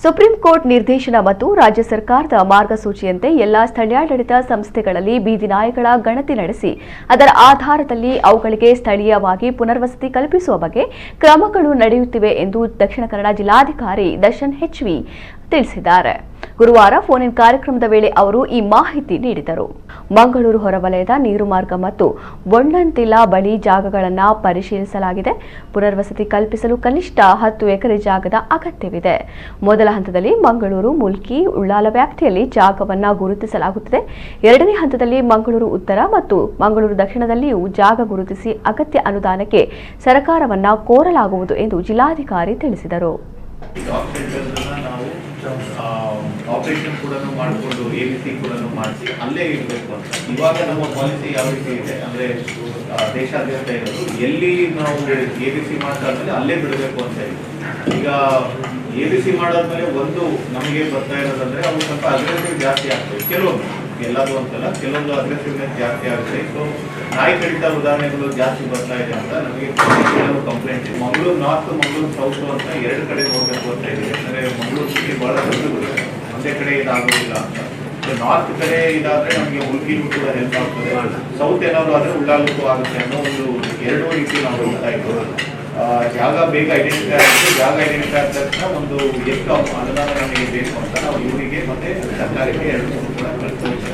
Supreme court ನಿರ್ದೇಶನ ಮತ್ತು ರಾಜ್ಯ ಸರ್ಕಾರದ ಮಾರ್ಗಸೂಚಿಯಂತೆ ಎಲ್ಲಾ ಸ್ಥಳೀಯಾಡಳಿತ ಸಂಸ್ಥೆಗಳಲ್ಲಿ ಬೀದಿ ನಾಯಿಗಳ ಗಣತಿ ನಡೆಸಿ ಅದರ ಆಧಾರದಲ್ಲಿ ಅವುಗಳಿಗೆ ಸ್ಥಳೀಯವಾಗಿ ಪುನರ್ವಸತಿ ಕಲ್ಪಿಸುವ ಬಗ್ಗೆ ಕ್ರಮಗಳು ನಡೆಯುತ್ತಿವೆ ಎಂದು ದಕ್ಷಿಣ ಕನ್ನಡ ಜಿಲ್ಲಾಧಿಕಾರಿ ದರ್ಶನ್ ಹೆಚ್ವಿ ತಿಳಿಸಿದ್ದಾರೆ. ಗುರುವಾರ ಫೋನ್ ಇನ್ ಕಾರ್ಯಕ್ರಮದ ವೇಳೆ ಅವರು ಈ ಮಾಹಿತಿ ನೀಡಿದರು. ಮಂಗಳೂರು ಹೊರವಲಯದ ನೀರುಮಾರ್ಗ ಮತ್ತು ಬೊಂಡಂತಿಲ್ಲ ಬಳಿ ಜಾಗಗಳನ್ನು ಪರಿಶೀಲಿಸಲಾಗಿದೆ. ಪುನರ್ವಸತಿ ಕಲ್ಪಿಸಲು ಕನಿಷ್ಠ 10 ಎಕರೆ ಜಾಗದ ಅಗತ್ಯವಿದೆ. ಮೊದಲ ಹಂತದಲ್ಲಿ ಮಂಗಳೂರು, ಮುಲ್ಕಿ, ಉಳ್ಳಾಲ ವ್ಯಾಪ್ತಿಯಲ್ಲಿ ಜಾಗವನ್ನು ಗುರುತಿಸಲಾಗುತ್ತದೆ. ಎರಡನೇ ಹಂತದಲ್ಲಿ ಮಂಗಳೂರು ಉತ್ತರ ಮತ್ತು ಮಂಗಳೂರು ದಕ್ಷಿಣದಲ್ಲಿಯೂ ಜಾಗ ಗುರುತಿಸಿ ಅಗತ್ಯ ಅನುದಾನಕ್ಕೆ ಸರ್ಕಾರವನ್ನ ಕೋರಲಾಗುವುದು ಎಂದು ಜಿಲ್ಲಾಧಿಕಾರಿ ತಿಳಿಸಿದರು. ಆಪರೇಷನ್ ಕೂಡ ಮಾಡಿಕೊಂಡು ABC ಕೂಡ ಮಾಡಿಸಿ ಅಲ್ಲೇ ಇರಬೇಕು ಅಂತ. ಇವಾಗ ನಮ್ಮ ಪಾಲಿಸಿ ಯಾವ ರೀತಿ ಇದೆ ಅಂದ್ರೆ ದೇಶಾದ್ಯಂತ ಇರೋದು ಎಲ್ಲಿ ನಾವು ABC ಮಾಡ್ತಾದ್ಮೇಲೆ ಅಲ್ಲೇ ಬಿಡಬೇಕು ಅಂತ ಹೇಳಿ. ಈಗ ABC ಮಾಡಾದ್ಮೇಲೆ ಒಂದು ನಮಗೆ ಬರ್ತಾ ಇರೋದಂದ್ರೆ ಅವು ಸ್ವಲ್ಪ ಅಗ್ರೆಸಿವ್ ಜಾಸ್ತಿ ಆಗ್ತವೆ. ಕೆಲವೊಂದು ಎಲ್ಲದೂ ಅಂತಲ್ಲ, ಕೆಲವೊಂದು ಅಗ್ರೆಸಿವ್ನೆಸ್ ಜಾಸ್ತಿ ಆಗುತ್ತೆ. ಸೊ ನಾಯಿ ಕಡಿತ ಉದಾಹರಣೆಗಳು ಜಾಸ್ತಿ ಬರ್ತಾ ಇದೆ ಅಂತ ನಮಗೆ ಕಂಪ್ಲೇಂಟ್ ಇದೆ. ಮಂಗಳೂರು ನಾರ್ತ್, ಮಂಗಳೂರು ಸೌತ್ ಅಂತ 2 ಕಡೆ ಹೋಗ್ಬೇಕು ಅಂತ ಇದೆ. ಅಂದರೆ ಮಂಗಳೂರು ಸಿಟಿ ಬಹಳ ದೊಡ್ಡದು, ಒಂದೇ ಕಡೆ ಇದಾಗೋದಿಲ್ಲ ಅಂತ. ನಾರ್ತ್ ಕಡೆ ಇದಾದ್ರೆ ನಮಗೆ ಮುಲ್ಕಿಗೂ ಕೂಡ ಹೆಲ್ಪ್ ಆಗ್ತದೆ, ಸೌತ್ ಏನಾದ್ರು ಆದ್ರೆ ಉಳ್ಳಾಲಕ್ಕೂ ಆಗುತ್ತೆ ಅನ್ನೋ ಒಂದು 2 ರೀತಿ ನಾವು ಹೋಗ್ತಾ ಇದ್ದೀವಿ. ಜಾಗ ಬೇಗ ಐಡೆಂಟಿಫೈ ಆಗುತ್ತೆ. ಜಾಗ ಐಡೆಂಟಿಫೈ ಆದ ತಕ್ಷಣ ಒಂದು ಎಷ್ಟು ಅನುದಾನ ನಮಗೆ ಬೇಕು ಅಂತ ನಾವು ಇವರಿಗೆ ಮತ್ತೆ ಸರ್ಕಾರಕ್ಕೆ 2 ಕೂಡ ಕಳಿಸ್ತೀವಿ.